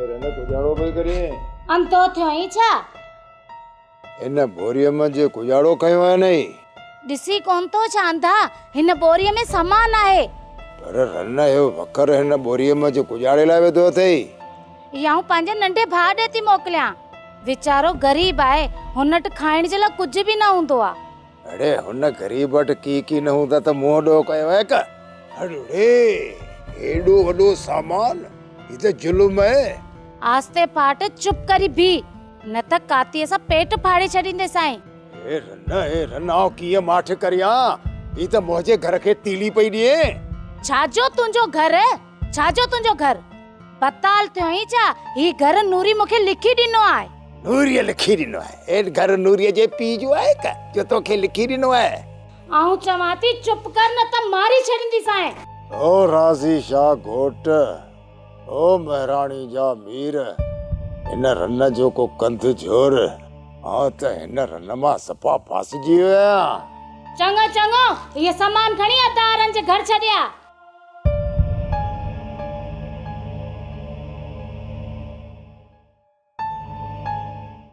Run गुजारो पई करे अंतो थियो ई छा? इन बोरीअ में जे गुजारो कयो आहे नहीं ॾिसी कोन तो छा अंधा हिन बोरीअ में सामान आहे। पर रन यो वकर हिन बोरीअ में जे गुजारे लाइ वेठो अथई। याऊं पंहिंजे नंढे भाउ ॾे थी मोकिलियां, वीचारो गरीब आहे, हुन वटि खाइण जे लाइ कुझु बि न हूंदो आहे। अरे हुन गरीब वटि की न हूंदा त मुंहुं ॾो कयो आहे का? अरे एॾो वॾो सामान ही त जुल्म आहे। आस्ते पाट चुप करी भी, न त कातीअ सां पेट फाड़े छॾींदे साईं। ए रन आओ कीअं माठ करियां, ही त मुंहिंजे घर खे तीली पई ॾिए। छाजो तुंहिंजो घर, छाजो तुंहिंजो घर? बताल थियो ई छा? ही घर नूरी मूंखे लिखी ॾिनो आहे। नूरीअ लिखी ॾिनो आहे? ए घर नूरीअ जे पीउ जो आहे का जो तोखे लिखी ॾिनो आहे? आऊं चवां थी चुप कर, न त मारी छॾींदी साईं। ओ राज़ी शाह घोट, ओ महाराणी जा मीर, हिन रन जो को कंध जोर, हाँ त हिन रन मां सफ़ा फासिजी वियो आहियां। चङो चङो, ये सामान खणी अदारनि जे घर छॾिया।